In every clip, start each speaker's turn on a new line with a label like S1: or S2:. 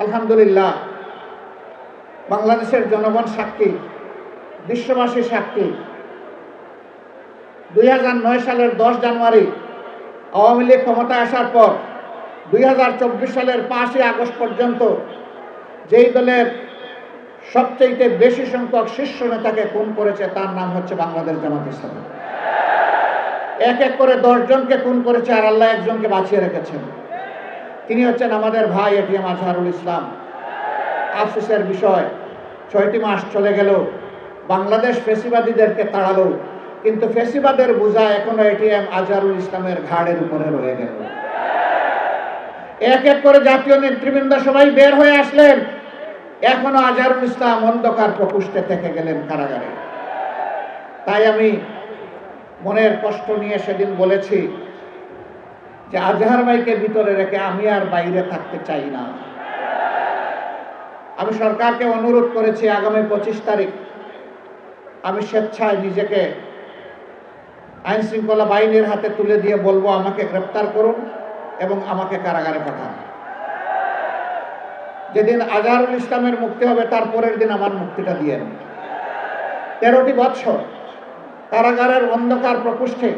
S1: আলহামদুলিল্লাহ, বাংলাদেশের জনগণ সাক্ষী, বিশ্ববাসী সাক্ষী। 2009 সালের 10 জানুয়ারি আওয়ামী লীগ ক্ষমতায় আসার পর 2024 সালের 5ই আগস্ট পর্যন্ত যেই দলের সবচেয়ে বেশি সংখ্যক শীর্ষ নেতাকে খুন করেছে তার নাম হচ্ছে বাংলাদেশ জামাত ইসলামী। এক এক করে 10 জনকে খুন করেছে, আর আল্লাহ একজনকে বাঁচিয়ে রেখেছেন। তিনি হচ্ছেন আমাদের ভাই এটিএম আজহারুল ইসলাম। আফসোসের বিষয়, 6টি মাস চলে গেল, বাংলাদেশ ফ্যাসিবাদীদেরকে তাড়ালো, কিন্তু ফ্যাসিবাদের বোঝা এখনো এটিএম আজহারুল ইসলামের ঘাড়ের উপরে রয়ে গেল। এক এক করে জাতীয় নেতৃবৃন্দ সবাই বের হয়ে আসলেন, এখনো আজহারুল ইসলাম অন্ধকার প্রকোষ্ঠে থেকে গেলেন কারাগারে। তাই আমি মনের কষ্ট নিয়ে সেদিন বলেছি যে আজহার ভাইকে ভিতরে রেখে আমি আর বাইরে থাকতে চাই না। আমি সরকারকে অনুরোধ করেছি, আগামী 25 তারিখ আমি স্বেচ্ছায় নিজেকে আইন শৃঙ্খলা বাহিনীর হাতে তুলে দিয়ে বলবো, আমাকে গ্রেপ্তার করুন এবং আমাকে কারাগারে পাঠান। যেদিন আজহারুল ইসলামের মুক্তি হবে তার পরের দিন আমার মুক্তিটা দিয়েন। 13টি বছর কারাগারের অন্ধকার প্রকোষ্ঠে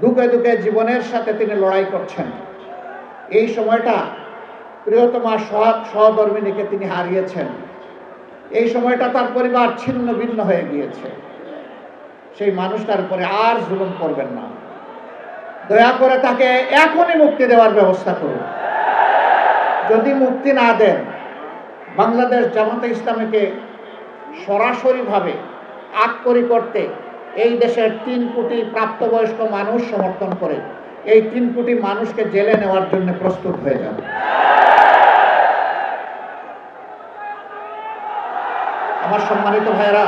S1: দুঃখে দুঃখে জীবনের সাথে তিনি লড়াই করছেন। এই সময়টা প্রিয়তমা সহধর্মিণীকে তিনি হারিয়েছেন। এই সময়টা তার পরিবার ছিন্ন ভিন্ন হয়ে গিয়েছে। সেই মানুষটার উপরে আর জুলুম করবেন না, দয়া করে তাকে এখনই মুক্তি দেওয়ার ব্যবস্থা করুন। যদি মুক্তি না দেন, বাংলাদেশ জামাতে ইসলামীকে সরাসরিভাবে আটকড়ি করতে এই দেশের 3 কোটি প্রাপ্তবয়স্ক মানুষ সমর্থন করে এই 3 কোটি মানুষকে জেলে নেওয়ার জন্য প্রস্তুত হয়ে যাবে। আমার সম্মানিত ভাইরা,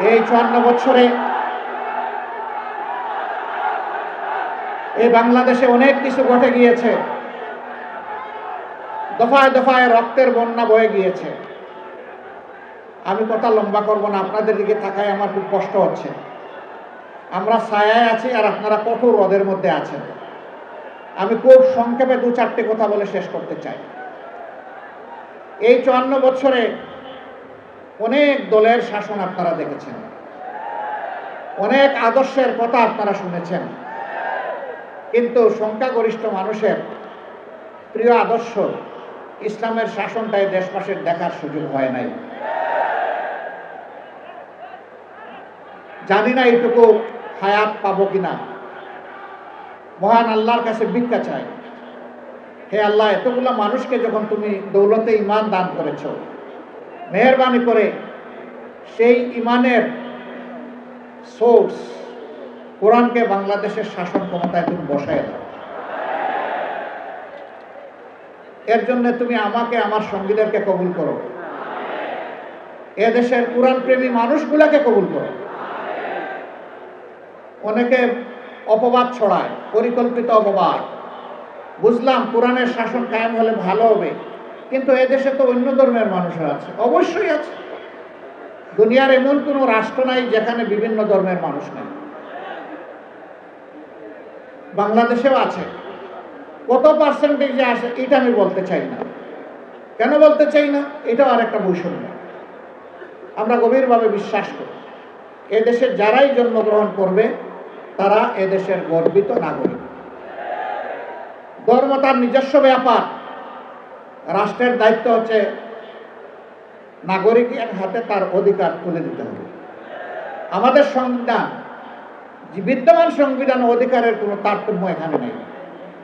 S1: এই 54 বছরে এই বাংলাদেশে অনেক কিছু ঘটে গিয়েছে। দফায় দফায় রক্তের বন্যা বয়ে গিয়েছে। আমি কথা লম্বা করব না, আপনাদের দিকে তাকায় আমার খুব কষ্ট হচ্ছে। আমরা ছায়ায় আছি আর আপনারা কঠোর রোদের মধ্যে আছেন। আমি খুব সংক্ষেপে 2-4টি কথা বলে শেষ করতে চাই। এই 54 বছরে অনেক দলের শাসন আপনারা দেখেছেন, অনেক আদর্শের কথা আপনারা শুনেছেন, কিন্তু সংখ্যাগরিষ্ঠ মানুষের প্রিয় আদর্শ ইসলামের শাসনটাই দেশবাসীর দেখার সুযোগ হয় নাই। জানি না এইটুকু হায়াত পাবো কিনা। মহান আল্লাহর কাছে ভিক্ষা চাই, হে আল্লাহ, এতগুলো মানুষকে যখন তুমি দৌলতে ঈমান দান করেছ, মেহেরবানি করে সেই ঈমানের সোর্স কোরআনকে বাংলাদেশের শাসন ক্ষমতায় তুমি বসায় দাও। এর জন্য তুমি আমাকে, আমার সঙ্গীদেরকে কবুল করো, এদেশের কোরআন প্রেমী মানুষগুলাকে কবুল করো। অনেকে অপবাদ ছড়ায়, পরিকল্পিত অপবাদ। বুঝলাম কোরআনের শাসন কায়েম হলে ভালো হবে, কিন্তু এদেশে তো অন্য ধর্মের মানুষরা আছে। অবশ্যই আছে, দুনিয়ার এমন কোনো রাষ্ট্র নাই যেখানে বিভিন্ন ধর্মের মানুষ নেই। বাংলাদেশেও আছে। কত পার্সেন্টেজে আসে এটা আমি বলতে চাই না। কেন বলতে চাই না? এটাও আর একটা বৈষম্য। আমরা গভীরভাবে বিশ্বাস করি এদেশে যারাই জন্মগ্রহণ করবে তারা এদেশের গর্বিত নাগরিক। ধর্ম তার নিজস্ব ব্যাপার, রাষ্ট্রের দায়িত্ব হচ্ছে নাগরিকের হাতে তার অধিকার তুলে দিতে হবে। আমাদের সংবিধান, বিদ্যমান সংবিধান অধিকারের কোনো তারতম্য এখানে নেই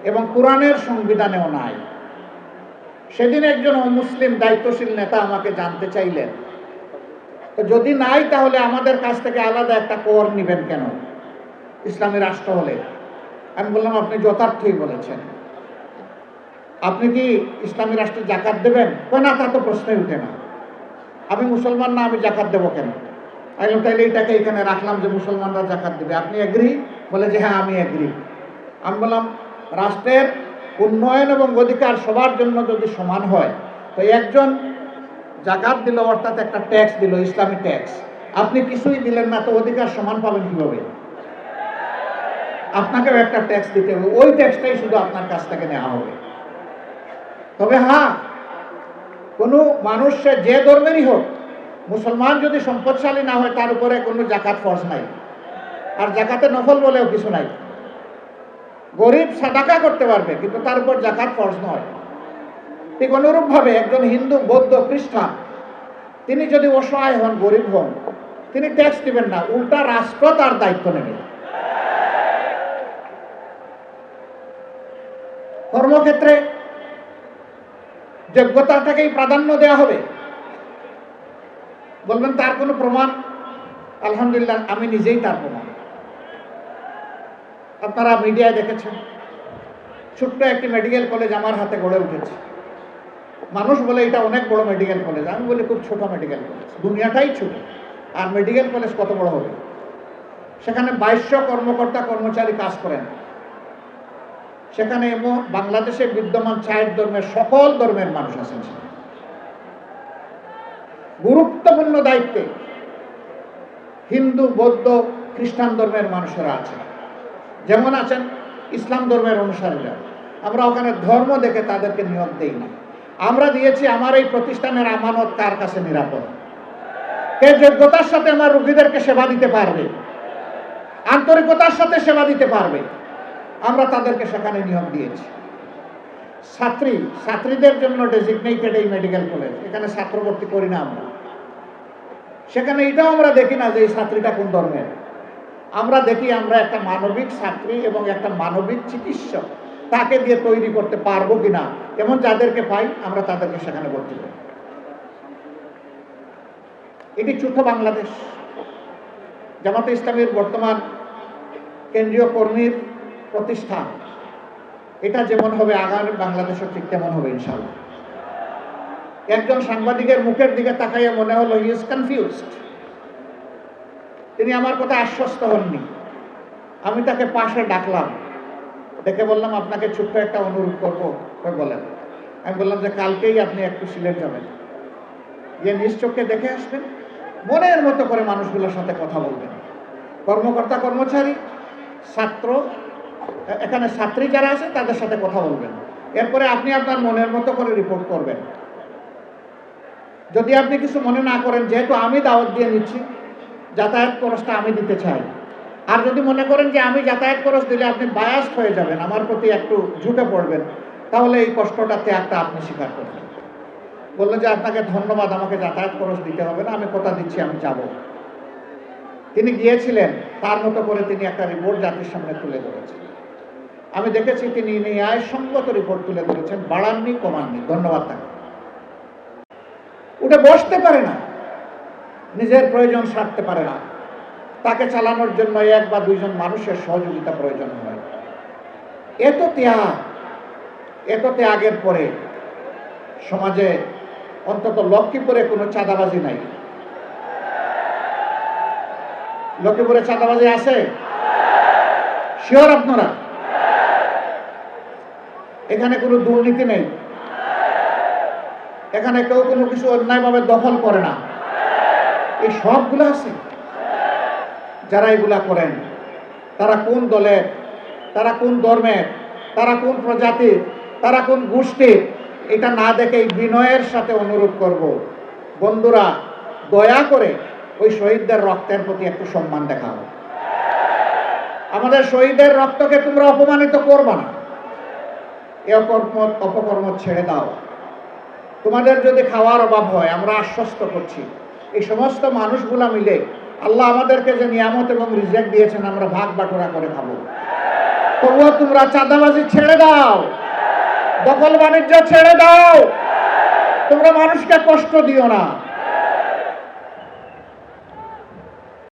S1: এবং কোরআনের সংবিধানেও নাই। সেদিন একজন অমুসলিম দায়িত্বশীল নেতা আমাকে জানতে চাইলেন, তো যদি নাই তাহলে আমাদের কাছ থেকে আলাদা একটা কর নেবেন কেন ইসলামী রাষ্ট্র হলে? আমি বললাম, আপনি যথার্থই বলেছেন। আপনি কি ইসলামী রাষ্ট্রে জাকাত দেবেন? না, তা তো প্রশ্নই উঠে না। আমি মুসলমান না, আমি জাকাত দেবো কেন? আমি তাইলে এটাকে এখানে রাখলাম যে মুসলমানরা জাকাত দেবে। আপনি এগ্রি? বলে যে হ্যাঁ, আমি এগ্রি। আমি বললাম, রাষ্ট্রের উন্নয়ন এবং অধিকার সবার জন্য যদি সমান হয়, তো একজন জাকাত দিল, অর্থাৎ একটা ট্যাক্স দিল, ইসলামী ট্যাক্স, আপনি কিছুই দিলেন না, তো অধিকার সমান পাবেন কিভাবে? আপনাকেও একটা ট্যাক্স দিতে হবে, ওই ট্যাক্সটাই শুধু আপনার কাছ থেকে নেওয়া হবে। তবে হ্যাঁ, কোনো মানুষ সে যে ধর্মেরই হোক, মুসলমান যদি সম্পদশালী না হয় তার উপরে কোনো জাকাত ফরজ নাই, আর জাকাতে নফল বলেও কিছু নাই। গরিব সাদাকা করতে পারবে, কিন্তু তার উপর জাকাত ফরজ নয়। ঠিক অনুরূপভাবে একজন হিন্দু, বৌদ্ধ, খ্রিস্টান তিনি যদি অসহায় হন, গরিব হন, তিনি ট্যাক্স দিবেন না, উল্টা রাষ্ট্র তার দায়িত্ব নেবে। কর্মক্ষেত্রে যোগ্যতাটাকেই প্রাধান্য দেওয়া হবে। বলবেন তার কোনো প্রমাণ? আলহামদুলিল্লাহ, আমি নিজেই তার প্রমাণ। আপনারা মিডিয়ায় দেখেছেন, ছোট্ট একটি মেডিকেল কলেজ আমার হাতে গড়ে উঠেছে। মানুষ বলে এটা অনেক বড় মেডিকেল কলেজ, আমি বলি খুব ছোট মেডিকেল কলেজ। দুনিয়াটাই ছোট, আর মেডিকেল কলেজ কত বড় হবে? সেখানে 2200 কর্মকর্তা কর্মচারী কাজ করেন। সেখানে বাংলাদেশে বিদ্যমান 4 ধর্মের, সকল ধর্মের মানুষ আছেন। গুরুত্বপূর্ণ দায়িত্বে হিন্দু, বৌদ্ধ, খ্রিস্টান ধর্মের মানুষেরা আছেন। যেমন আছেন ইসলাম ধর্মের অনুসারীরা। আমরা ওখানে ধর্ম দেখে তাদেরকে নিয়োগ দেই না। আমরা দিয়েছি আমার এই প্রতিষ্ঠানের আমানত কার কাছে নিরাপদ, কে যোগ্যতার সাথে আমার রোগীদেরকে সেবা দিতে পারবে, আন্তরিকতার সাথে সেবা দিতে পারবে, আমরা তাদেরকে সেখানে নিয়োগ দিয়েছি। ছাত্রীদের জন্য ডেজিগনেটেড এই মেডিকেল কলেজ, এখানে ছাত্র ভর্তি করি না আমরা। সেখানে এটাও আমরা দেখি না যে এই ছাত্রীটা কোন ধর্মের। আমরা দেখি আমরা একটা মানবিক ছাত্রী এবং একটা মানবিক চিকিৎসক তাকে দিয়ে তৈরি করতে পারবো কিনা, এমন যাদেরকে পাই আমরা তাদেরকে সেখানে ভর্তি করি। এটি ছোট বাংলাদেশ। জামাতে ইসলামীর বর্তমান কেন্দ্রীয় কর্মীর প্রতিষ্ঠান, এটা যেমন হবে আগামী বাংলাদেশও ঠিক তেমন হবে ইনশাআল্লাহ। একজন সাংবাদিকের মুখের দিকে তাকাইয়া মনে হলো হি ইজ কনফিউজড। তিনি আমার কথা আশ্বস্ত হননি। আমি তাকে পাশে ডাকলাম, ডেকে বললাম আপনাকে ছোট্ট একটা অনুরোধ করবো, বলেন। আমি বললাম যে কালকেই আপনি একটু সিলেট যাবেন, গিয়ে নিজ চোখে দেখে আসবেন, মনের মতো করে মানুষগুলোর সাথে কথা বলবেন। কর্মকর্তা কর্মচারী, ছাত্র, এখানে ছাত্রী যারা আছে তাদের সাথে কথা বলবেন। এরপরে আপনি আপনার মনের মতো করে রিপোর্ট করবেন। যদি আপনি কিছু মনে না করেন, যেহেতু আমি দাওয়াত দিয়ে নিচ্ছি, যাতায়াত খরচটা আমি দিতে চাই। আর যদি মনে করেন যে আমি যাতায়াত খরচ দিলে আপনি বায়াসড হয়ে যাবেন, আমার প্রতি একটু ঝুঁকে পড়বেন, তাহলে এই কষ্টটা ত্যাগটা আপনি স্বীকার করবেন। বললেন যে আপনাকে ধন্যবাদ, আমাকে যাতায়াত খরচ দিতে হবে না, আমি কথা দিচ্ছি আমি যাব। তিনি গিয়েছিলেন, তার মতো করে তিনি একটা রিপোর্ট জাতির সামনে তুলে ধরেছেন। আমি দেখেছি তিনি ন্যায়সঙ্গত রিপোর্ট তুলে ধরেছেন, বাড়াননি কমাননি। ধন্যবাদ তাকে। উঠে বসতে পারে না, নিজের প্রয়োজন সারতে পারে না, তাকে চালানোর জন্য 1 বা 2 জন মানুষের সহযোগিতা প্রয়োজন হয়। এত ত্যাগের পরে সমাজে অন্তত লক্ষ্মীপুরে কোনো চাঁদাবাজি নাই। লক্ষ্মীপুরে চাঁদাবাজি আছে? শিওর আপনারা? এখানে কোনো দুর্নীতি নেই, এখানে কেউ কোনো কিছু অন্যায়ভাবে দখল করে না, এই সবগুলো আছে। যারা এগুলা করেন তারা কোন দলের, তারা কোন ধর্মের, তারা কোন প্রজাতির, তারা কোন গোষ্ঠীর, এটা না দেখে বিনয়ের সাথে অনুরোধ করব, বন্ধুরা দয়া করে ওই শহীদদের রক্তের প্রতি একটু সম্মান দেখাও। আমাদের শহীদের রক্তকে তোমরা অপমানিত করবে না। এই অপকর্ম ছেড়ে দাও। তোমাদের যদি খাওয়ার অভাব হয়, আমরা আশ্বস্ত করছি এই সমস্ত মানুষগুলা মিলে আল্লাহ আমাদেরকে যে নিয়ামত এবং রিজিক দিয়েছেন আমরা ভাগ বাটোয়ারা করে খাবো। তবুও তোমরা চাঁদাবাজি ছেড়ে দাও, দখল বাণিজ্য ছেড়ে দাও, তোমরা মানুষকে কষ্ট দিও না।